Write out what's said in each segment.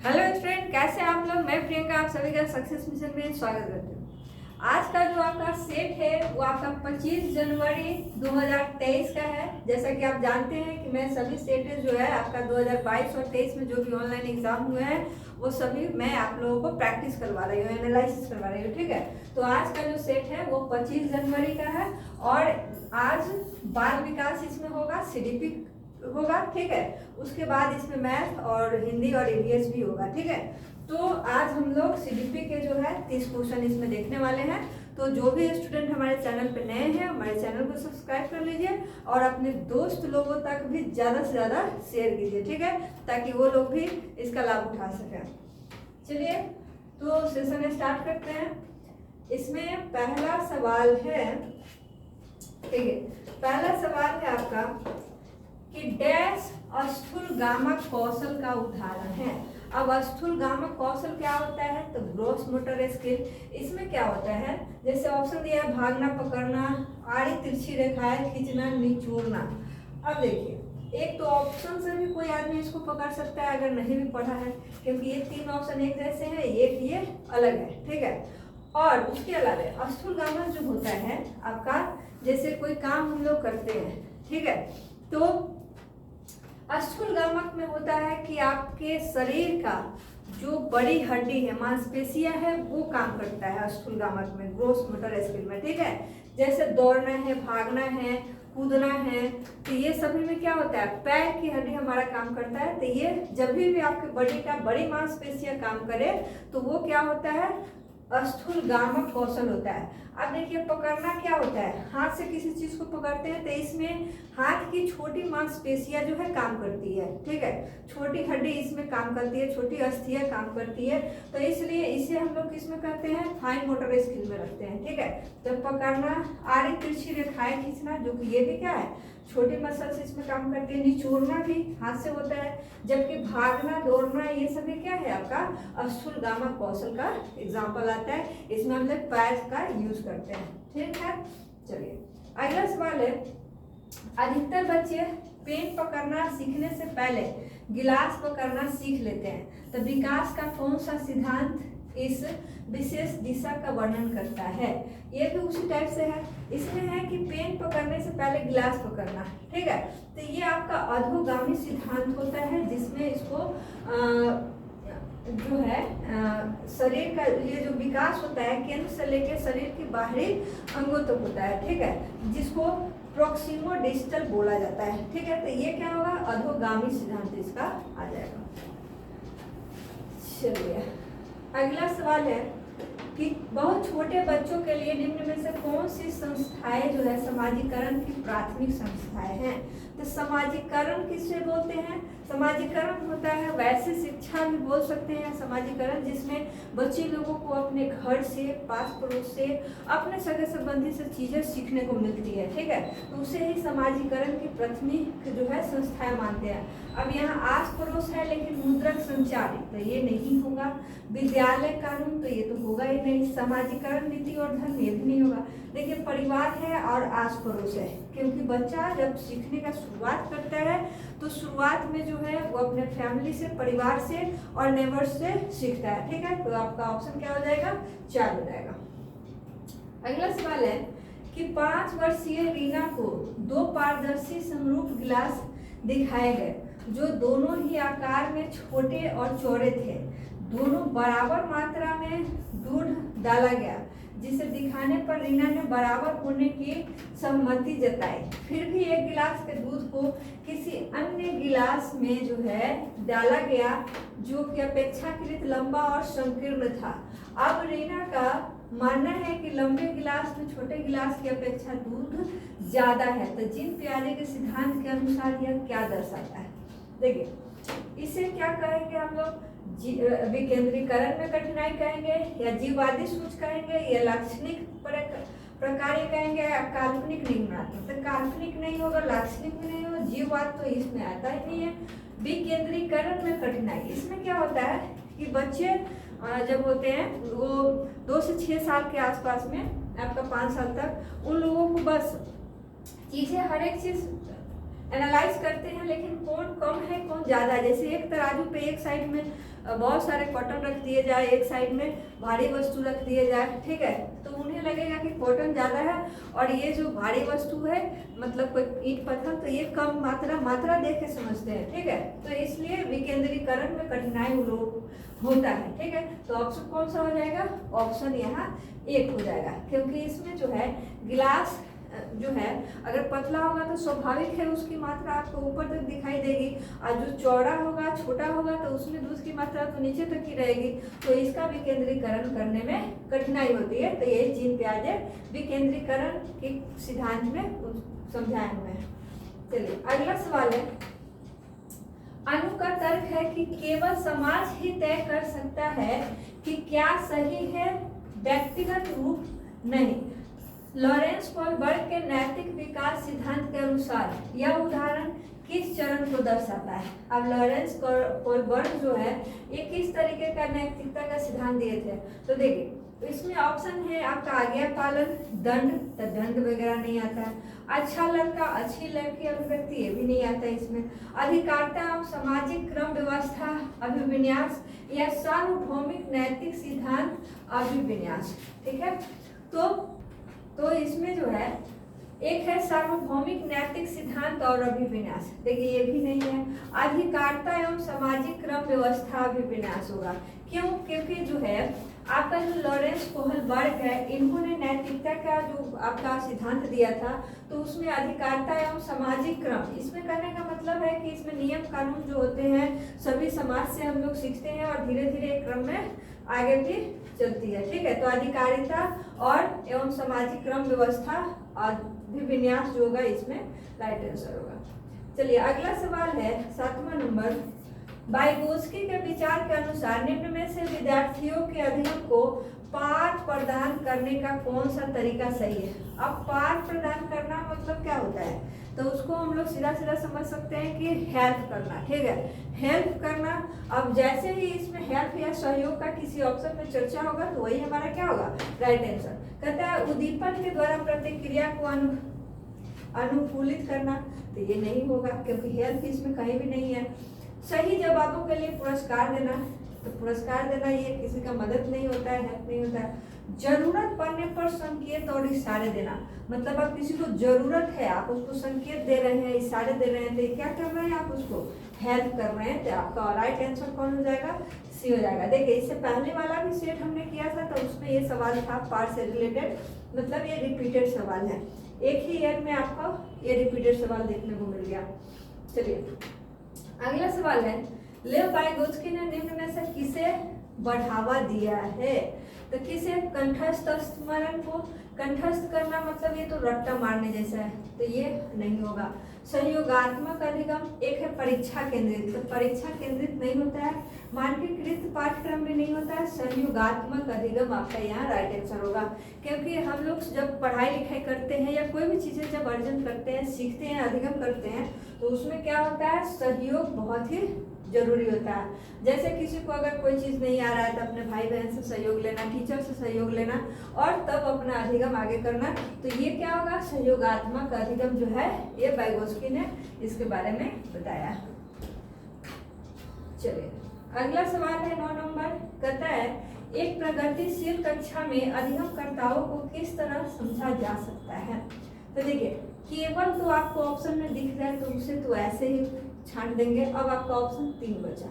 Hello student, कैसे हैं आप लोग। मैं प्रियंका आप सभी का सक्सेस मिशन में स्वागत करती हूँ। आज का जो आपका सेट है वो आपका 25 जनवरी 2023 का है। जैसा कि आप जानते हैं कि मैं सभी सेट जो है आपका 2022 और 23 में जो भी ऑनलाइन एग्जाम हुए हैं वो सभी मैं आप लोगों को प्रैक्टिस करवा रही हूँ, एनालिसिस करवा रही हूँ। ठीक है, तो आज का जो सेट है वो 25 जनवरी का है और आज बाल विकास इसमें होगा, CDP होगा। ठीक है, उसके बाद इसमें मैथ और हिंदी और EVS भी होगा। ठीक है, तो आज हम लोग CDP के जो है 30 क्वेश्चन इसमें देखने वाले हैं। तो जो भी स्टूडेंट हमारे चैनल पे नए हैं हमारे चैनल को सब्सक्राइब कर लीजिए और अपने दोस्त लोगों तक भी ज़्यादा से ज़्यादा शेयर कीजिए। ठीक है, ताकि वो लोग भी इसका लाभ उठा सकें। चलिए तो सेशन स्टार्ट करते हैं। इसमें पहला सवाल है, ठीक है, पहला सवाल है आपका कि डैश स्थूलगामक कौशल का उदाहरण है। अब स्थूलगामक कौशल क्या होता है, तो ग्रॉस मोटर स्किल। इसमें क्या होता है, जैसे ऑप्शन दिया है भागना, पकड़ना, आड़ी तिरछी रेखाएं खींचना, निचोड़ना। अब देखिए, एक तो ऑप्शन से भी कोई आदमी इसको पकड़ सकता है अगर नहीं भी पढ़ा है, क्योंकि ये तीन ऑप्शन एक जैसे हैं, एक ये अलग है। ठीक है, और उसके अलावा स्थूलगामक जो होता है आपका, जैसे कोई काम हम लोग करते हैं, ठीक है, तो स्थूलगामक में होता है कि आपके शरीर का जो बड़ी हड्डी है, मांसपेशियां है, वो काम करता है स्थूलगामक में, ग्रॉस मोटर स्किल में। ठीक है, जैसे दौड़ना है, भागना है, कूदना है, तो ये सभी में क्या होता है, पैर की हड्डी हमारा काम करता है। तो ये जब भी आपके बॉडी का बड़ी मांसपेशियां काम करे तो वो क्या होता है, स्थूलगामक कौशल होता है। अब देखिए, पकड़ना क्या होता है, हाथ से किसी चीज को पकड़ते हैं तो इसमें हाथ की छोटी मांसपेशियां जो है काम करती है। ठीक है, छोटी हड्डी इसमें काम करती है, छोटी अस्थियां काम करती है, तो इसलिए इसे हम लोग किसमें करते हैं, फाइन मोटर स्किल में रखते हैं। ठीक है, जब पकड़ना, आड़ी तिरछी रेखाएं खींचना, जो कि ये भी क्या है, छोटी मसल्स इसमें काम करती है। निचोड़ना भी हाथ से होता है, जबकि भागना, दौड़ना, ये सभी क्या है आपका स्थूलगामक कौशल का एग्जाम्पल आता है। इसमें हम लोग पैर का यूज करते हैं। ठीक है, चलिए अगला सवाल है, अधिकतर बच्चे पेन पकड़ना सीखने से पहले गिलास पकड़ना सीख लेते हैं, तो विकास का कौन सा सिद्धांत इस विशेष दिशा का वर्णन करता है। ये भी उसी टाइप से है। इसमें है कि पेन पकड़ने से पहले गिलास पकड़ना। ठीक है, तो ये आपका अधोगामी सिद्धांत होता है, जिसमें इसको जो है शरीर का ये जो विकास होता है केंद्र से लेकर शरीर के बाहरी अंगों तक होता है। ठीक है, जिसको प्रोक्सिमो डिस्टल बोला जाता है। ठीक है, तो ये क्या होगा, अधोगामी सिद्धांत इसका आ जाएगा। चलिए अगला सवाल है कि बहुत छोटे बच्चों के लिए निम्न में से कौन सी संस्थाएं जो है समाजीकरण की प्राथमिक संस्थाएं हैं। तो समाजीकरण किससे बोलते हैं, समाजीकरण होता है, वैसे शिक्षा भी बोल सकते हैं समाजीकरण, जिसमें बच्चे लोगों को अपने घर से, पास पड़ोस से, अपने सगे संबंधी से चीजें सीखने को मिलती है। ठीक है, तो उसे ही समाजीकरण की प्राथमिक जो है संस्थाएं मानते हैं। अब यहाँ आस पड़ोस है लेकिन मुद्रक संचार तो ये नहीं होगा, विद्यालय कानून तो ये तो होगा ही नहीं, समाजीकरण नीति और धर्म ये भी नहीं होगा। देखिए, परिवार है और आस पड़ोस है, क्योंकि बच्चा जब सीखने का शुरुआत करता है तो शुरुआत में जो है वो अपने फैमिली से, परिवार से और नेबर्स से सीखता है। ठीक है, तो आपका ऑप्शन क्या हो जाएगा, 4 हो जाएगा। अगला सवाल है कि 5 वर्षीय रीना को 2 पारदर्शी समरूप गिलास दिखाए गए, जो दोनों ही आकार में छोटे और चौड़े थे। दोनों बराबर मात्रा में दूध डाला गया, जिसे दिखाने पर रीना ने बराबर होने की सहमति जताई। फिर भी एक गिलास के दूध को किसी अन्य गिलास में जो है डाला गया, जो कि अपेक्षाकृत लंबा और संकीर्ण था। अब रीना का मानना है कि लंबे गिलास में छोटे गिलास की अपेक्षा दूध ज्यादा है। तो जीन पियाजे के सिद्धांत के अनुसार यह क्या दर्शाता है। देखिए, इसे क्या कहेंगे हम लोग, विकेंद्रीकरण में कठिनाई कहेंगे, या जीववादी सूच कहेंगे, या लाक्षणिक प्रकार्य कहेंगे, या काल्पनिक निम्नात्मक। तो काल्पनिक नहीं होगा, लाक्षणिक भी नहीं होगा, जीववाद तो इसमें आता ही नहीं है। विकेंद्रीकरण में कठिनाई, इसमें क्या होता है कि बच्चे जब होते हैं वो 2 से 6 साल के आसपास में, आपका 5 साल तक, उन लोगों को बस चीजें, हर एक चीज एनालाइज करते हैं, लेकिन कौन कम है कौन ज़्यादा है। जैसे एक तराजू पे एक साइड में बहुत सारे कॉटन रख दिए जाए, एक साइड में भारी वस्तु रख दिए जाए, ठीक है, तो उन्हें लगेगा कि कॉटन ज़्यादा है और ये जो भारी वस्तु है मतलब कोई ईंट पत्थर, तो ये कम मात्रा देख के समझते हैं, ठीक है। तो इसलिए विकेंद्रीकरण में कठिनाई होता है, ठीक है। तो ऑप्शन कौन सा हो जाएगा, ऑप्शन यहाँ एक हो जाएगा, क्योंकि इसमें जो है गिलास जो है अगर पतला होगा तो स्वाभाविक है उसकी मात्रा आपको ऊपर तक दिखाई देगी, और जो चौड़ा होगा छोटा होगा तो उसमें दूध की मात्रा तो नीचे तक ही रहेगी, तो इसका विकेंद्रीकरण करने में कठिनाई होती है। तो ये जीन प्याजे विकेंद्रीकरण के सिद्धांत में समझाए हुए हैं। चलिए अगला सवाल है, अनु का तर्क है कि केवल समाज ही तय कर सकता है कि क्या सही है, व्यक्तिगत रूप नहीं। लॉरेंस कोलबर्ग के नैतिक विकास सिद्धांत के अनुसार यह उदाहरण किस चरण को दर्शाता है। अब लॉरेंस कोलबर्ग जो है ये किस तरीके का नैतिकता का सिद्धांत दिए थे, तो देखिए तो इसमें ऑप्शन है आपका आज्ञा पालन, दंड, तो दंड वगैरह नहीं आता है, अच्छा लड़का अच्छी लड़की अभिव्यक्ति ये भी नहीं आता है इसमें, अधिकारिता और सामाजिक क्रम व्यवस्था अभिविन्यास या सार्वभौमिक नैतिक सिद्धांत अभिविन्यास, ठीक है। तो इसमें जो है एक है सार्वभौमिक नैतिक सिद्धांत और अभिविन्यास, देखिए ये भी नहीं है, अधिकारिता एवं सामाजिक क्रम व्यवस्था अभिविन्यास होगा। क्यों, क्योंकि जो है आपका जो लॉरेंस कोहलबर्ग है इन्होंने नैतिकता का जो आपका सिद्धांत दिया था तो उसमें अधिकारिता एवं सामाजिक क्रम, इसमें कहने का मतलब है कि इसमें नियम कानून जो होते हैं सभी समाज से हम लोग सीखते हैं और धीरे धीरे एक क्रम में आगे भी चलती है, ठीक है। तो अधिकारिता और एवं सामाजिक क्रम व्यवस्था अभिविन्यास जो होगा इसमें राइट आंसर होगा। चलिए अगला सवाल है 7वां नंबर, वाइगोत्स्की के विचार के अनुसार निम्न में से विद्यार्थियों के अध्ययन को पाठ प्रदान करने का कौन सा तरीका सही है। अब पाठ प्रदान करना मतलब क्या होता है, तो उसको हम लोग सीधा सीधा समझ सकते हैं कि हेल्प करना, ठीक है, हेल्प करना। अब जैसे ही इसमें हेल्प या सहयोग का किसी ऑप्शन में चर्चा होगा तो वही हमारा क्या होगा, राइट आंसर। कहता है उद्दीपन के द्वारा प्रतिक्रिया को अनुकूलित करना, तो ये नहीं होगा क्योंकि हेल्प इसमें कहीं भी नहीं है। सही जवाबों के लिए पुरस्कार देना, तो पुरस्कार देना ये किसी का मदद नहीं होता है, हेल्प नहीं होता है। जरूरत पड़ने पर संकेत और इशारे देना, मतलब आप किसी को जरूरत है आप उसको संकेत दे रहे हैं, इशारे दे रहे हैं, तो क्या कर रहे हैं आप उसको हेल्प कर रहे हैं, तो आपका राइट आंसर कौन हो जाएगा, सी हो जाएगा। देखिए इससे पहले वाला भी सेट हमने किया था तो उसमें ये सवाल था पार्ट से रिलेटेड, मतलब ये रिपीटेड सवाल है, एक ही ईयर में आपको ये रिपीटेड सवाल देखने को मिल गया। चलिए अगला सवाल है, लेव वाइगोत्स्की ने निम्न में से किसे बढ़ावा दिया है, तो किसे, कंठस्थ स्मरण को। कंठस्थ करना मतलब ये तो रट्टा मारने जैसा है, तो ये नहीं होगा। सहयोगात्मक अधिगम, एक है परीक्षा केंद्रित, तो परीक्षा केंद्रित नहीं होता है, मानकीकृत पाठ्यक्रम भी नहीं होता है, सहयोगात्मक अधिगम आपका यहाँ राइट आंसर होगा। क्योंकि हम लोग जब पढ़ाई लिखाई करते हैं या कोई भी चीज़ें जब अर्जन करते हैं, सीखते हैं, अधिगम करते हैं, तो उसमें क्या होता है, सहयोग बहुत ही जरूरी होता है। जैसे किसी को अगर कोई चीज़ नहीं आ रहा है तो अपने भाई बहन से सहयोग लेना, टीचर से सहयोग लेना और तब अपना अधिगम आगे करना, तो ये क्या होगा, सहयोगात्मक अधिगम जो है ये वाइगोत्स्की ने इसके बारे में बताया। चलिए अगला सवाल है 9 नंबर, कहता है एक प्रगतिशील कक्षा में अधिगमकर्ताओं को किस तरह समझा जा सकता है। तो देखिए केवल तो आपको ऑप्शन में दिख रहा है तो उसे तो ऐसे ही छांट देंगे। अब आपका ऑप्शन 3 बचा।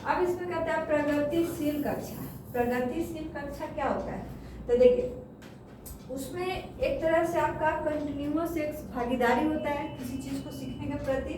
अब इसमें कहता है प्रगतिशील कक्षा। प्रगतिशील कक्षा क्या होता है, तो देखिए उसमें एक तरह से आपका कंटिन्यूअस एक भागीदारी होता है किसी चीज को सीखने के प्रति।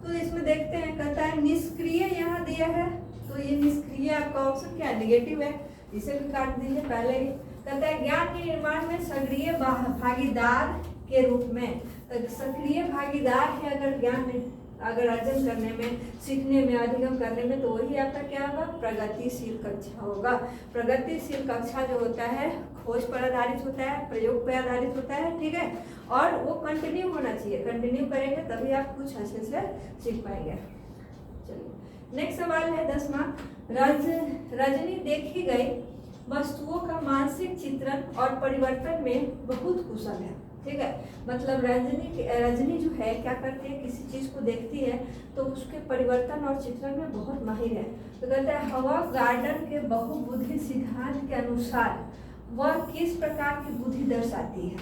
तो इसमें देखते हैं, कहता है निष्क्रिय यहाँ दिया है, तो ये निष्क्रिय आपका ऑप्शन क्या है, नेगेटिव है, इसे भी काट दीजिए पहले ही। कहता है ज्ञान के निर्माण में सक्रिय भागीदार के रूप में, तो सक्रिय भागीदार है अगर ज्ञान अगर अर्जन करने में, सीखने में, अधिगम करने में, तो वही आपका क्या होगा, प्रगतिशील कक्षा होगा। प्रगतिशील कक्षा जो होता है खोज पर आधारित होता है, प्रयोग पर आधारित होता है, ठीक है, और वो कंटिन्यू होना चाहिए, कंटिन्यू करेंगे तभी आप कुछ अच्छे से सीख पाएंगे। चलिए नेक्स्ट सवाल है 10वां, रजनी देखी गई वस्तुओं का मानसिक चित्रण और परिवर्तन में बहुत कुशल है, ठीक है। मतलब रजनी जो है क्या करती है, किसी चीज को देखती है तो उसके परिवर्तन और चित्रण में बहुत माहिर है। तो कहते हैं हवा गार्डन के बहुबुद्धि सिद्धांत के अनुसार वह किस प्रकार की बुद्धि दर्शाती है।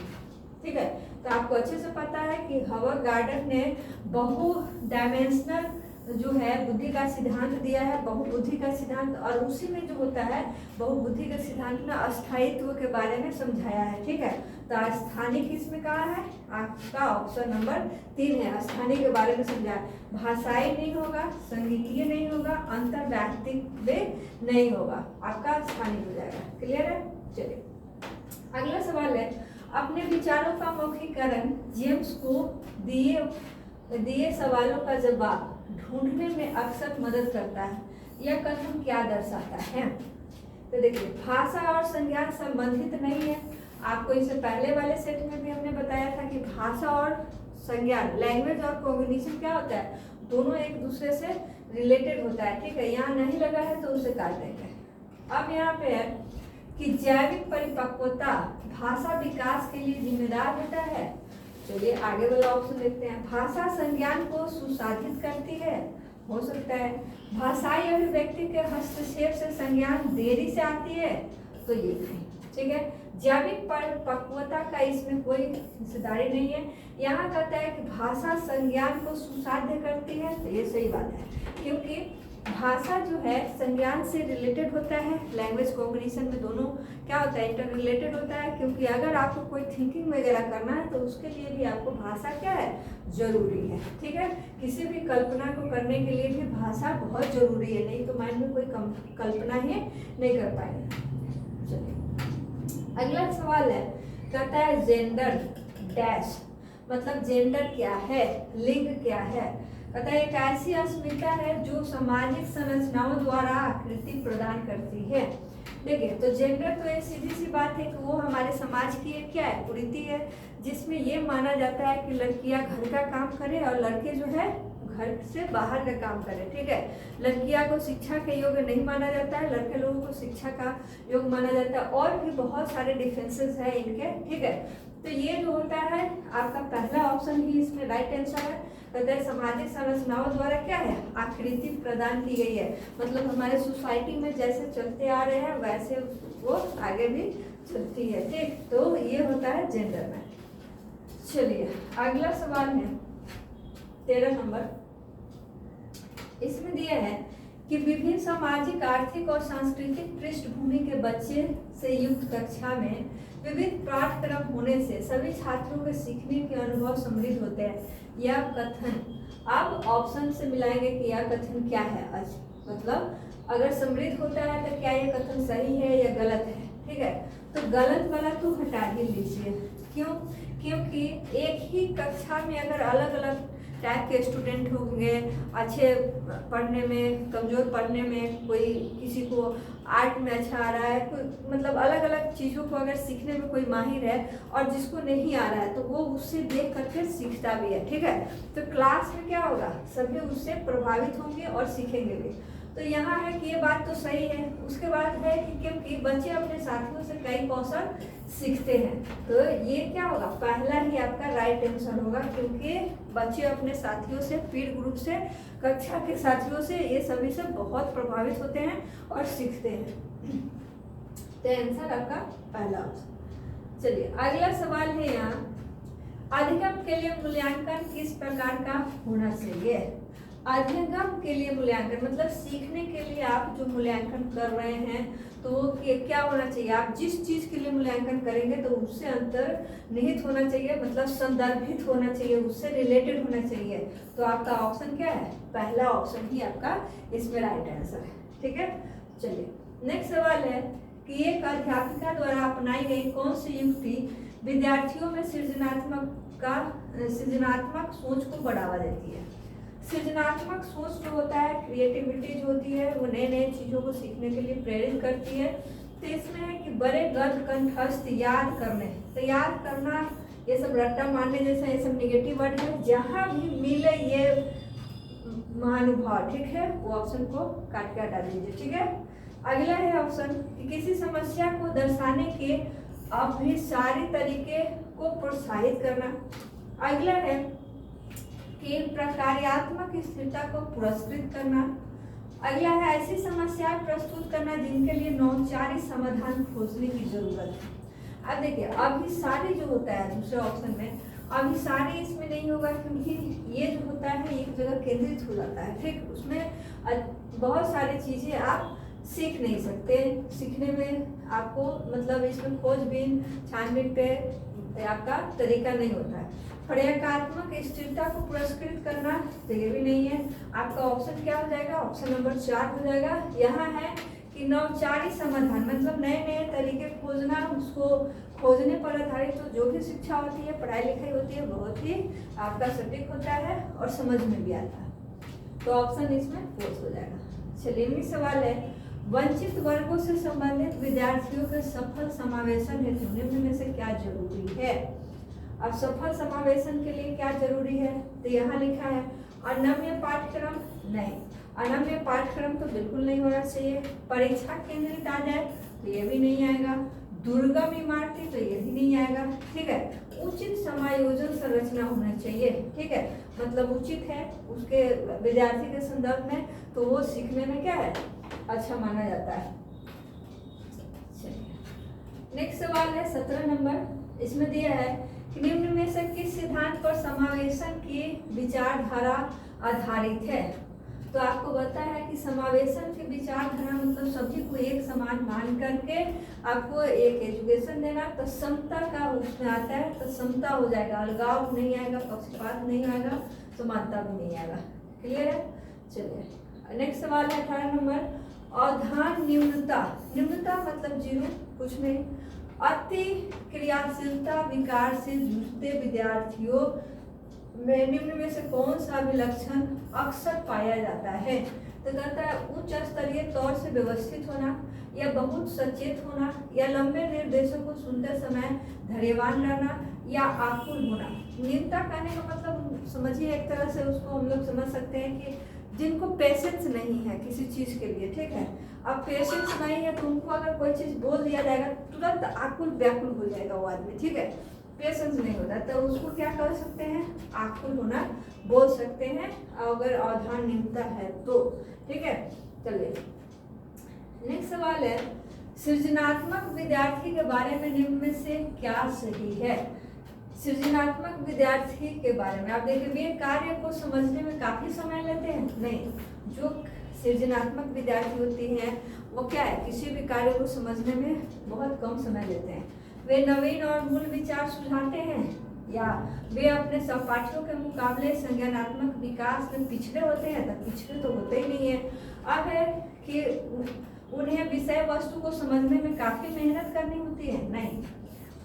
ठीक है, तो आपको अच्छे से पता है कि हवा गार्डन ने बहु डायमेंशनल जो है बुद्धि का सिद्धांत दिया है, बहुबुद्धि का सिद्धांत, और उसी में जो होता है बहुबुद्धि के सिद्धांत में अस्थायित्व के बारे में समझाया है। ठीक है, तो स्थानिक इसमें कहा है, आपका ऑप्शन नंबर 3 है, स्थानिक के बारे में समझाया। भाषाई नहीं होगा, संगीतीय नहीं होगा, अंतर्व्यक्तित्व नहीं होगा, आपका स्थानिक हो जाएगा। क्लियर है। चलिए अगला सवाल है, अपने विचारों का मौखिकरण जेम्स को दिए सवालों का जवाब ढूंढने में अक्सर मदद करता है। यह कथन क्या दर्शाता है। तो देखिए भाषा और संज्ञान संबंधित नहीं है। आपको इससे पहले वाले सेट में भी हमने बताया था कि भाषा और संज्ञान, लैंग्वेज और कॉग्निशन क्या होता है, दोनों एक दूसरे से रिलेटेड होता है। ठीक है, यहाँ नहीं लगा है तो उसे काट देंगे। अब यहाँ पे है कि जैविक परिपक्वता भाषा विकास के लिए जिम्मेदार होता है। चलिए आगे वाला ऑप्शन देखते हैं। भाषा संज्ञान को सुसाधित करती है, हो सकता है। भाषाई अभिव्यक्ति के हस्तक्षेप से संज्ञान देरी से आती है, तो ये नहीं। ठीक है, जैविक परिपक्वता का इसमें कोई हिस्सेदारी नहीं है। यहाँ कहता है कि भाषा संज्ञान को सुसाध्य करती है, तो ये सही बात है, क्योंकि भाषा जो है संज्ञान से रिलेटेड होता है। लैंग्वेज कॉग्निशन में दोनों क्या होता है, इंटर रिलेटेड होता है, क्योंकि अगर आपको कोई थिंकिंग वगैरह करना है तो उसके लिए भी आपको भाषा क्या है, जरूरी है। ठीक है, किसी भी कल्पना को करने के लिए भी भाषा बहुत जरूरी है, नहीं तो माइंड में कोई कल्पना ही नहीं कर पाएंगे। चलिए अगला सवाल है, कहता है जेंडर डैश, मतलब जेंडर क्या है, लिंग क्या है। कहता है एक ऐसी अस्मिता है जो सामाजिक संरचनाओं द्वारा आकृति प्रदान करती है। देखिए तो जेंडर तो एक सीधी सी बात है कि वो हमारे समाज की एक क्या है, कुरीति है, जिसमें ये माना जाता है कि लड़कियां घर का काम करें और लड़के जो है घर से बाहर का काम करें। ठीक है, लड़कियां को शिक्षा के योग्य नहीं माना जाता है, लड़के लोगों को शिक्षा का योग्य माना जाता है, और भी बहुत सारे डिफरेंसेस है इनके। ठीक है, तो ये जो होता है आपका पहला ऑप्शन ही इसमें राइट आंसर है। कहते हैं सामाजिक संरचनाओं द्वारा क्या है, आकृति प्रदान की गई है, मतलब हमारे सोसाइटी में जैसे चलते आ रहे हैं वैसे वो आगे भी चलती है। ठीक, तो ये होता है जेंडर में। चलिए अगला सवाल है 13 नंबर, इसमें दिया है कि विभिन्न सामाजिक, आर्थिक और सांस्कृतिक पृष्ठभूमि के बच्चे से युक्त कक्षा में विविध पाठ्यक्रम होने से सभी छात्रों के सीखने के अनुभव समृद्ध होते हैं। यह कथन, अब ऑप्शन से मिलाएंगे कि यह कथन क्या है। मतलब अगर समृद्ध होता है तो क्या यह कथन सही है या गलत है। ठीक है, तो गलत वाला तो हटा ही लीजिए। क्यों? क्योंकि एक ही कक्षा में अगर अलग अलग टाइप के स्टूडेंट होंगे, अच्छे पढ़ने में, कमज़ोर पढ़ने में, कोई किसी को आर्ट में अच्छा आ रहा है, कोई मतलब अलग अलग चीज़ों को अगर सीखने में कोई माहिर है और जिसको नहीं आ रहा है तो वो उससे देख करके सीखता भी है। ठीक है, तो क्लास में क्या होगा, सभी उससे प्रभावित होंगे और सीखेंगे भी। तो यहाँ है कि ये बात तो सही है। उसके बाद है कि क्योंकि बच्चे अपने साथियों से कई कौशल सीखते हैं, तो ये क्या होगा, पहला ही आपका राइट आंसर होगा, क्योंकि बच्चे अपने साथियों से, पीर ग्रुप से, कक्षा के साथियों से, ये सभी से बहुत प्रभावित होते हैं और सीखते हैं। तो आंसर आपका पहला ऑप्शन। चलिए अगला सवाल है यहाँ, अधिगम के लिए मूल्यांकन किस प्रकार का होना चाहिए। अधिगम के लिए मूल्यांकन मतलब सीखने के लिए आप जो मूल्यांकन कर रहे हैं तो क्या होना चाहिए, आप जिस चीज़ के लिए मूल्यांकन करेंगे तो उससे अंतर्निहित होना चाहिए, मतलब संदर्भित होना चाहिए, उससे रिलेटेड होना चाहिए। तो आपका ऑप्शन क्या है, पहला ऑप्शन ही आपका इसमें राइट आंसर है। ठीक है, चलिए नेक्स्ट सवाल है कि एक अध्यापिका द्वारा अपनाई गई कौन सी युक्ति विद्यार्थियों में सृजनात्मक सोच को बढ़ावा देती है। सृजनात्मक सोच जो होता है, क्रिएटिविटी जो होती है, वो नए नए चीज़ों को सीखने के लिए प्रेरित करती है। तो इसमें है कि बड़े गद्य कंठस्थ याद करने, तो याद करना ये सब रट्टा मारने जैसा ये सब निगेटिव वर्ड है, जहाँ भी मिले ये महानुभाव। ठीक है, वो ऑप्शन को काट के हटा दीजिए। ठीक है, अगला है ऑप्शन कि किसी समस्या को दर्शाने के अभिसारी तरीके को प्रोत्साहित करना। अगला है कि प्रकार्यात्मक स्थिरता को पुरस्कृत करना। अगला है ऐसी समस्याएं प्रस्तुत करना जिनके लिए नौचारी समाधान खोजने की जरूरत है। अब देखिए अभी सारे जो होता है दूसरे ऑप्शन में, अभी सारे इसमें नहीं होगा क्योंकि ये जो होता है एक जगह केंद्रित हो जाता है, ठीक। उसमें बहुत सारी चीज़ें आप सीख नहीं सकते, सीखने में आपको मतलब इसमें खोजबीन छानबीन पे आपका तरीका नहीं होता है। प्रकार्यात्मक स्थिरता को पुरस्कृत करना तो ये भी नहीं है। आपका ऑप्शन क्या हो जाएगा, ऑप्शन नंबर 4 हो जाएगा। यहाँ है कि नवचारी समाधान मतलब नए नए तरीके खोजना, उसको खोजने पर आधारित तो जो भी शिक्षा होती है, पढ़ाई लिखाई होती है, बहुत ही आपका सटीक होता है और समझ में भी आता है। तो ऑप्शन इसमें फोर्थ हो जाएगा। चलिए अगली सवाल है, वंचित वर्गों से संबंधित विद्यार्थियों के सफल समावेशन हेतु निम्न में से क्या जरूरी है। अब सफल समावेशन के लिए क्या जरूरी है, तो यहाँ लिखा है अनम्य पाठ्यक्रम, नहीं अनम्य पाठ्यक्रम तो बिल्कुल नहीं होना चाहिए। परीक्षा केंद्रित आ जाए तो ये भी नहीं आएगा। दुर्गम इमारतें तो ये भी नहीं आएगा, ठीक है। उचित समायोजन संरचना होना चाहिए, ठीक है, मतलब उचित है उसके विद्यार्थी के संदर्भ में, तो वो सीखने में क्या है अच्छा माना जाता है। चलिए नेक्स्ट सवाल है 17 नंबर। इसमें दिया है कि निम्न में से किस सिद्धांत पर समावेशन की विचारधारा आधारित है। तो आपको पता है कि समावेशन की विचारधारा मतलब सभी को एक समान मान करके आपको एक एजुकेशन देना, तो समता का उसमें आता है, तो समता हो जाएगा, अलगाव नहीं आएगा, पक्षपात नहीं आएगा, समानता भी नहीं आएगा। क्लियर है। चलिए नेक्स्ट सवाल है 18 नंबर। अवधान न्यूनता, न्यूनता मतलब जीरो, कुछ नहीं। अति क्रियाशीलता विकार से जूझते विद्यार्थियों में निम्न में से कौन सा विलक्षण अक्सर पाया जाता है। तो कहता है उच्च स्तरीय तौर से व्यवस्थित होना, या बहुत सचेत होना, या लंबे निर्देशों को सुनते समय धैर्यवान रहना, या आकुल होना। न्यूनता कहने का मतलब समझिए एक तरह से उसको हम लोग समझ सकते हैं कि जिनको पेशेंस नहीं है किसी चीज़ के लिए, ठीक है। अब पेशेंस नहीं है तो उनको अगर कोई चीज़ बोल दिया जाएगा तुरंत आकुल व्याकुल हो जाएगा वो आदमी, ठीक है। पेशेंस नहीं होता तो उसको क्या कर सकते हैं, आकुल होना बोल सकते हैं अगर अवधान न्यूनता है तो, ठीक है। चलिए नेक्स्ट सवाल है, सृजनात्मक विद्यार्थी के बारे में निम्न में से क्या सही है। सृजनात्मक विद्यार्थी के बारे में आप देखिए वे कार्य को समझने में काफी समय लेते हैं, नहीं, जो सृजनात्मक विद्यार्थी होती हैं वो क्या है किसी भी कार्य को समझने में बहुत कम समय लेते हैं। वे नवीन और मूल विचार सुझाते हैं, या वे अपने सहपाठियों के मुकाबले संज्ञानात्मक विकास में पिछड़े होते हैं। तो पिछड़े तो होते ही नहीं है। अब है कि उन्हें विषय वस्तु को समझने में काफी मेहनत करनी होती है, नहीं,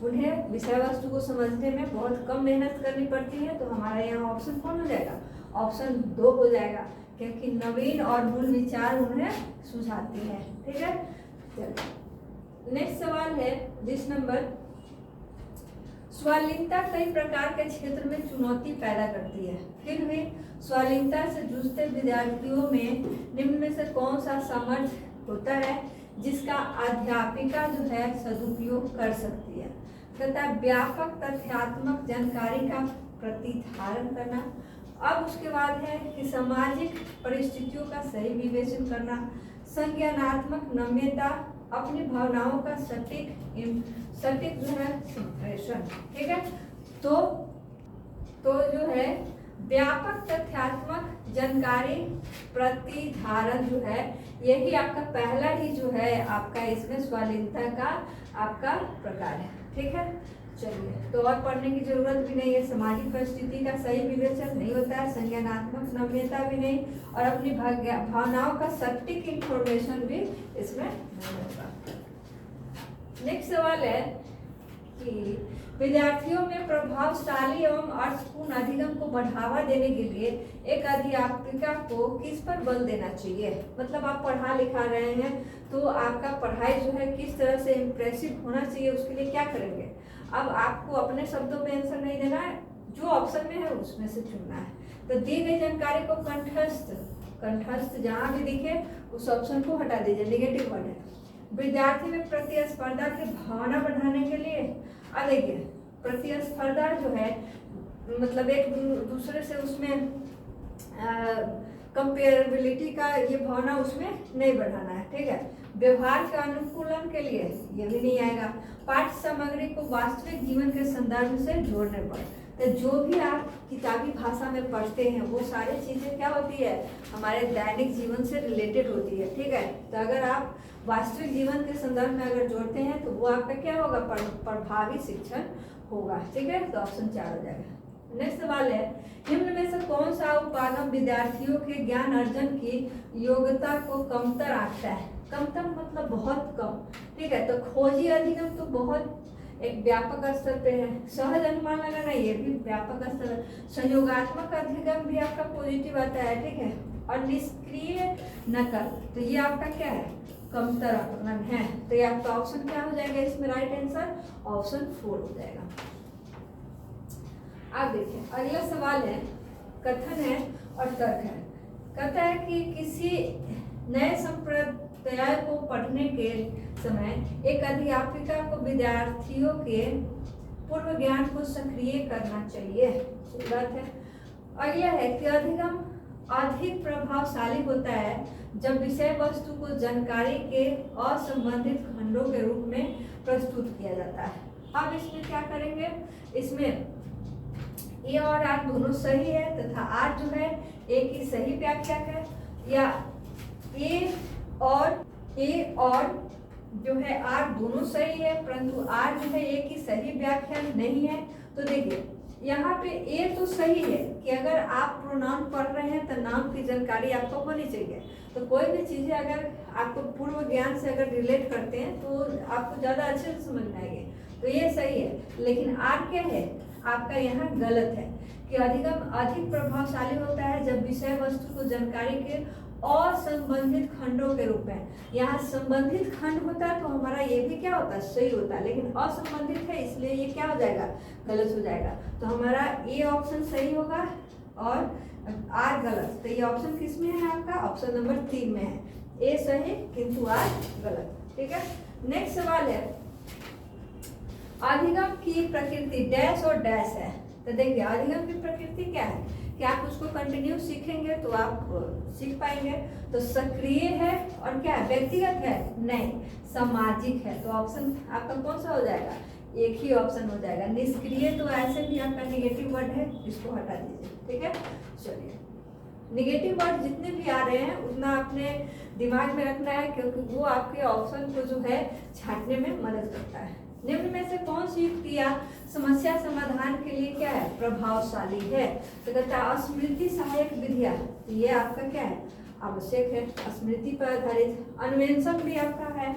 उन्हें विषय वस्तु को समझने में बहुत कम मेहनत करनी पड़ती है। तो हमारा यहाँ ऑप्शन कौन हो जाएगा, ऑप्शन 2 हो जाएगा, क्योंकि नवीन और मूल विचार उन्हें सुझाती है, ठीक है। चलिए नेक्स्ट सवाल है 20 नंबर। स्वालीनता कई प्रकार के क्षेत्र में चुनौती पैदा करती है, फिर भी स्वालीनता से जूझते विद्यार्थियों में निम्न में से कौन सा सामर्थ्य होता है जिसका अध्यापिका जो है सदुपयोग कर सकती है। तथा व्यापक तथ्यात्मक जानकारी का प्रतिधारण करना। अब उसके बाद है कि सामाजिक परिस्थितियों का सही विवेचन करना, संज्ञानात्मक नम्यता, अपनी भावनाओं का सटीक जो है संप्रेषण, ठीक है। तो जो है व्यापक तथ्यात्मक जानकारी प्रतिधारण जो है यही आपका पहला ही जो है आपका इसमें स्वालीनता का आपका प्रकार है, ठीक है। चलिए तो और पढ़ने की जरूरत भी नहीं है। सामाजिक परिस्थिति का सही विवेचन नहीं होता है, संज्ञानात्मक नम्यता भी नहीं, और अपनी भावनाओं का सटीक इंफॉर्मेशन भी इसमें नहीं होता। नेक्स्ट सवाल है कि विद्यार्थियों में प्रभावशाली एवं अर्थपूर्ण अधिगम को बढ़ावा देने के लिए एक अध्यापिका को किस पर बल देना चाहिए। मतलब आप पढ़ा लिखा रहे हैं तो आपका पढ़ाई जो है किस तरह से इम्प्रेसिव होना चाहिए, उसके लिए क्या करेंगे। अब आपको अपने शब्दों में आंसर नहीं देना है, जो ऑप्शन में है उसमें से चुनना है। तो दी गई जानकारी को कंठस्थ जहाँ भी दिखे उस ऑप्शन को हटा दीजिए, निगेटिव वर्ड है। विद्यार्थी में प्रतिस्पर्धा की भावना बढ़ाने के लिए, अब देखिए प्रतिस्पर्धा जो है, मतलब एक दूसरे से उसमें कंपेरेबिलिटी का ये भावना उसमें नहीं बढ़ाना है, ठीक है। व्यवहार के अनुकूलन के लिए ये भी नहीं आएगा। पाठ्य सामग्री को वास्तविक जीवन के संदर्भ से जोड़ने पर, तो जो भी आप किताबी भाषा में पढ़ते हैं वो सारी चीज़ें क्या होती है, हमारे दैनिक जीवन से रिलेटेड होती है, ठीक है। तो अगर आप वास्तविक जीवन के संदर्भ में अगर जोड़ते हैं तो वो आपका क्या होगा, प्रभावी शिक्षण होगा, ठीक है। तो ऑप्शन 4 हो जाएगा। नेक्स्ट सवाल है, निम्न में से कौन सा उपागम विद्यार्थियों के ज्ञान अर्जन की योग्यता को कमतर आंकता है। कमतर मतलब बहुत कम, ठीक है। तो खोजी अधिगम तो बहुत एक व्यापक स्तर पे है। सहज अनुमान लगाना ये भी व्यापक स्तर है। संयोगात्मक अधिगम भी आपका पॉजिटिव आता है, ठीक है। और निष्क्रिय नकल तो ये आपका क्या है, कमतर आकलन है। तो ये आपका ऑप्शन क्या हो जाएगा, इसमें राइट आंसर ऑप्शन 4 हो जाएगा। आप देखिए अगला सवाल है, कथन है और तर्क है। कहता है कि किसी नए संप्रदाय को पढ़ने के समय एक अध्यापिका को विद्यार्थियों के पूर्व ज्ञान को सक्रिय करना चाहिए, सही बात है। अगला है कि अधिगम अधिक प्रभावशाली होता है जब विषय वस्तु को जानकारी के असंबंधित खंडों के रूप में प्रस्तुत किया जाता है। अब इसमें क्या करेंगे, इसमें ए और आर दोनों सही है तथा आर जो है ए की सही व्याख्या है, या ए और जो है आर दोनों सही है परंतु आर जो है ए की सही व्याख्या नहीं है। तो देखिए यहाँ पे ए तो सही है कि अगर आप प्रोनाउन पढ़ रहे हैं तो नाम की जानकारी आपको होनी चाहिए। तो कोई भी चीज़ें अगर आपको पूर्व ज्ञान से अगर रिलेट करते हैं तो आपको ज़्यादा अच्छे से समझ में आएंगे, तो ये सही है। लेकिन आर क्या है, आपका यहाँ गलत है कि अधिगम अधिक प्रभावशाली होता है जब विषय वस्तु को जानकारी के असंबंधित खंडों के रूप में। यहाँ संबंधित खंड होता है तो हमारा ये भी क्या होता है, सही होता है, लेकिन असंबंधित है इसलिए ये क्या हो जाएगा, गलत हो जाएगा। तो हमारा ए ऑप्शन सही होगा और आर गलत। तो ये ऑप्शन किस में है, आपका ऑप्शन नंबर 3 में है। ए सही किंतु आर गलत, ठीक है। नेक्स्ट सवाल है, अधिगम की प्रकृति डैश और डैश है। तो देखिए अधिगम की प्रकृति क्या है कि आप उसको कंटिन्यू सीखेंगे तो आप सीख पाएंगे। तो सक्रिय है और क्या है, व्यक्तिगत है, नहीं सामाजिक है। तो ऑप्शन आपका कौन सा हो जाएगा, एक ही ऑप्शन हो जाएगा। निष्क्रिय तो ऐसे भी आपका निगेटिव वर्ड है, इसको हटा दीजिए, ठीक है। चलिए निगेटिव वर्ड जितने भी आ रहे हैं उतना अपने दिमाग में रखना है क्योंकि वो आपके ऑप्शन को जो है छांटने में मदद करता है। निम्न में से कौन सी युक्तियां समस्या समाधान के लिए क्या है, प्रभावशाली है। तो कहता है स्मृति सहायक विधियां, तो ये आपका क्या है, आवश्यक है। स्मृति पर आधारित अन्वेषण भी आपका है।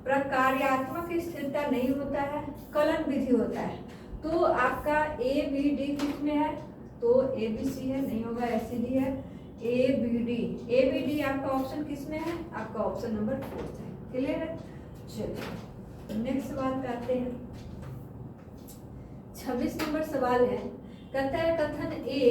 प्रकार्यात्मक स्थिरता नहीं होता है, कलन विधि होता है। तो आपका ए बी डी किस में है, तो ए बी सी है, नहीं होगा एस सी डी है, ए बी डी आपका ऑप्शन किस में है, आपका ऑप्शन नंबर 4 है। क्लियर है। चलिए नेक्स्ट सवाल पे आते हैं। 26 नंबर सवाल है, कहता है कथन ए,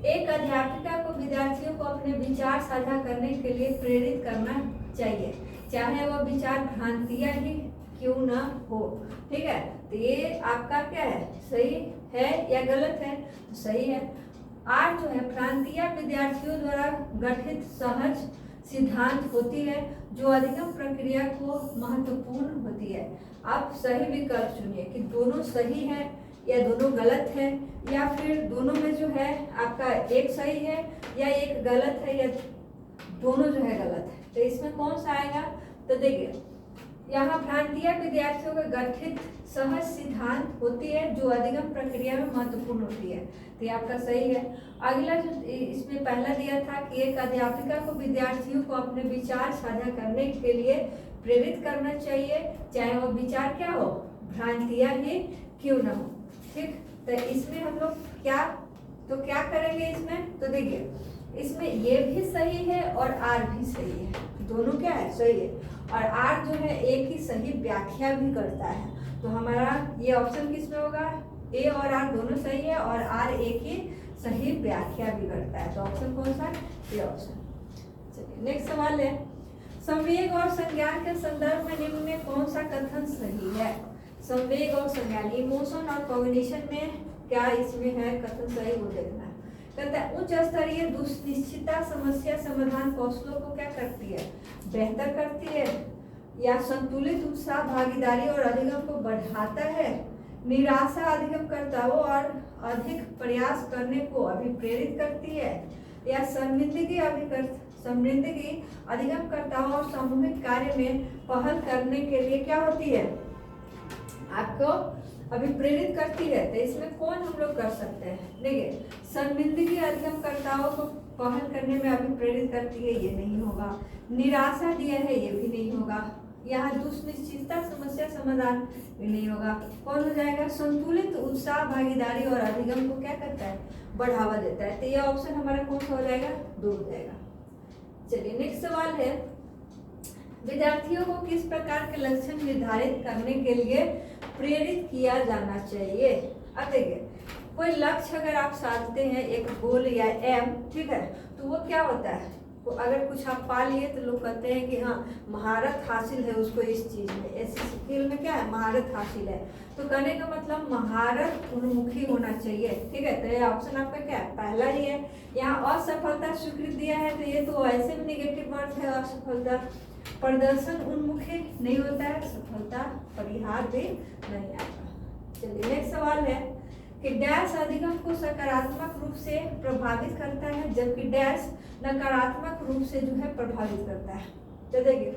एक अध्यापिका को विद्यार्थियों को अपने विचार साझा करने के लिए प्रेरित करना चाहिए चाहे वह विचार भ्रांतियां ही क्यों ना हो, ठीक है। तो ये आपका क्या है, सही है या गलत है, तो सही है। आर जो है भ्रांतियां विद्यार्थियों द्वारा गठित सहज सिद्धांत होती है जो अधिगम प्रक्रिया को महत्वपूर्ण होती है। आप सही विकल्प चुनिए कि दोनों सही है या दोनों गलत है, या फिर दोनों में जो है आपका एक सही है या एक गलत है, या दोनों जो है गलत है। तो इसमें कौन सा आएगा, तो देखिए यहाँ भ्रांतियां विद्यार्थियों का गठित सहज सिद्धांत होती है जो अधिगम प्रक्रिया में महत्वपूर्ण होती है। तो ये आपका सही है। अगला जो इसमें पहला दिया था कि एक अध्यापिका को विद्यार्थियों को अपने विचार साझा करने के लिए प्रेरित करना चाहिए चाहे वह विचार क्या हो, भ्रांतियां ही क्यों ना हो, ठीक। तो इसमें हम लोग क्या करेंगे इसमें, तो देखिए इसमें ये भी सही है और आर भी सही है, दोनों क्या है, सही है। और आर जो है एक ही सही व्याख्या भी करता है। तो हमारा ये ऑप्शन किस में होगा, ए और आर दोनों सही है और आर एक ही सही व्याख्या भी करता है। तो ऑप्शन कौन सा, ये ऑप्शन। चलिए नेक्स्ट सवाल है, संवेग और संज्ञान के संदर्भ में निम्न में कौन सा कथन सही है। संवेग और संज्ञान, इमोशन और कॉग्निशन में क्या इसमें है कथन सही वो देखना है। कहता है उच्च स्तरीय दुष्निश्चितता समस्या समाधान कौशलों को क्या करती है, बेहतर करती है, या संतुलित उत्साह भागीदारी और अधिगम को बढ़ाता है, निराशा अधिगमकर्ताओं और अधिक प्रयास करने को अभिप्रेरित करती है, या समृद्धि अधिगमकर्ताओं और सामूहिक कार्य में पहल करने के लिए क्या होती है, आपको अभिप्रेरित करती है। तो इसमें कौन हम लोग कर सकते हैं, देखिए शर्मिंदगी अधिगमकर्ताओं को पहल करने में अभिप्रेरित करती है, ये नहीं होगा। निराशा दिया है, ये भी नहीं होगा। यहाँ दुष्निश्चितता समस्या समाधान भी नहीं होगा। कौन हो जाएगा, संतुलित उत्साह भागीदारी और अधिगम को क्या करता है, बढ़ावा देता है। तो ये ऑप्शन हमारा कौन सा हो जाएगा, 2 हो जाएगा। चलिए नेक्स्ट सवाल है, विद्यार्थियों को किस प्रकार के लक्षण निर्धारित करने के लिए प्रेरित किया जाना चाहिए। अब देखिए कोई लक्ष्य अगर आप साधते हैं, एक गोल या एम, ठीक है, तो वो क्या होता है, तो अगर कुछ आप पा लिए तो लोग कहते हैं कि हाँ महारत हासिल है उसको इस चीज़ में, ऐसी स्किल में क्या है, महारत हासिल है। तो कहने का मतलब महारत उन्मुखी होना चाहिए, ठीक है। तो ये ऑप्शन आपका क्या है, पहला ही है। यहाँ असफलता स्वीकृत दिया है, तो ये तो ऐसे भी निगेटिव अर्थ है असफलता। प्रदर्शन उन्मुखी नहीं होता है, सफलता परिहार भी नहीं आता। चलिए नेक्स्ट सवाल है कि डैश अधिगम को सकारात्मक रूप से प्रभावित करता है, जबकि डैश नकारात्मक रूप से जो है प्रभावित करता है। तो देखिए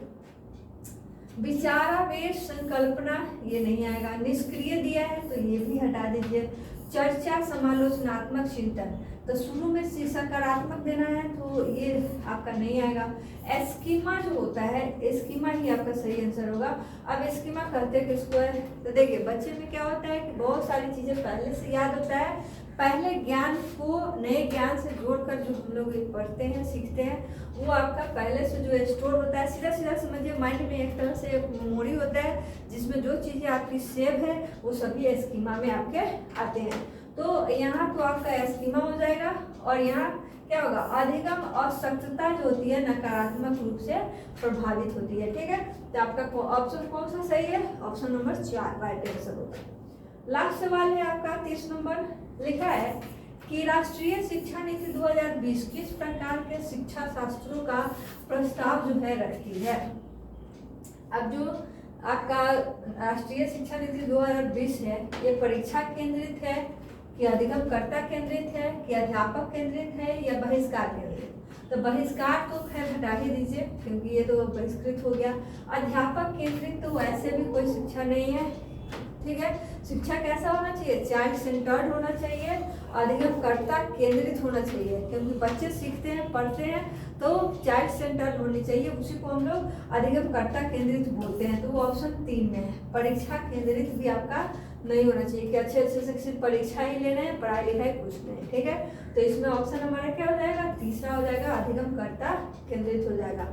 विचारावेश संकल्पना ये नहीं आएगा। निष्क्रिय दिया है तो ये भी हटा दीजिए। चर्चा समालोचनात्मक चिंतन, तो शुरू में सकारात्मक देना है तो ये आपका नहीं आएगा। एस्कीमा जो होता है, एस्कीमा ही आपका सही आंसर होगा। अब एस्कीमा कहते हैं किसको है, तो देखिए बच्चे में क्या होता है कि बहुत सारी चीजें पहले से याद होता है, पहले ज्ञान को नए ज्ञान से जोड़कर जो हम लोग पढ़ते हैं सीखते हैं वो आपका पहले से जो स्टोर होता है, सीधा सीधा समझिए माइंड में एक तरह से एक मेमोरी होता है जिसमें जो चीज़ें आपकी सेव है वो सभी एस्कीमा में आपके आते हैं। तो यहाँ तो आपका एस्कीमा हो जाएगा। और यहाँ क्या होगा, अधिगम और सख्तता जो होती है नकारात्मक रूप से प्रभावित होती है, ठीक है। तो आपका ऑप्शन कौन सा सही है, ऑप्शन नंबर 4 राइट आंसर होगा। लास्ट सवाल है आपका 30 नंबर, लिखा है कि राष्ट्रीय शिक्षा नीति 2020 किस प्रकार के शिक्षा शास्त्रों का प्रस्ताव जो है रखती है। अब जो आपका राष्ट्रीय शिक्षा नीति 2020 है ये परीक्षा केंद्रित है कि अधिगमकर्ता केंद्रित है कि अध्यापक केंद्रित है या बहिष्कार केंद्रित। तो बहिष्कार तो खैर हटा ही दीजिए क्योंकि ये तो बहिष्कृत हो गया। अध्यापक केंद्रित तो वैसे भी कोई शिक्षा नहीं है, ठीक है। शिक्षा कैसा होना चाहिए, चाइल्ड सेंटर्ड होना चाहिए, अधिगमकर्ता केंद्रित होना चाहिए, क्योंकि बच्चे सीखते हैं पढ़ते हैं तो चाइल्ड सेंटर्ड होनी चाहिए, उसी को हम लोग अधिगमकर्ता केंद्रित बोलते हैं। तो वो ऑप्शन 3 में है। परीक्षा केंद्रित भी आपका नहीं होना चाहिए कि अच्छे अच्छे से सिर्फ परीक्षा ही लेना है, पढ़ाई लिखाई कुछ नहीं, ठीक है। तो इसमें ऑप्शन हमारा क्या हो जाएगा, तीसरा हो जाएगा, अधिगमकर्ता केंद्रित हो जाएगा।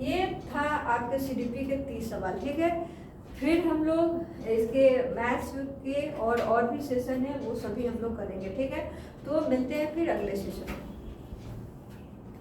ये था आपके CDP के 30 सवाल, ठीक है। फिर हम लोग इसके मैथ्स के और भी सेशन है वो सभी हम लोग करेंगे, ठीक है। तो मिलते हैं फिर अगले सेशन में।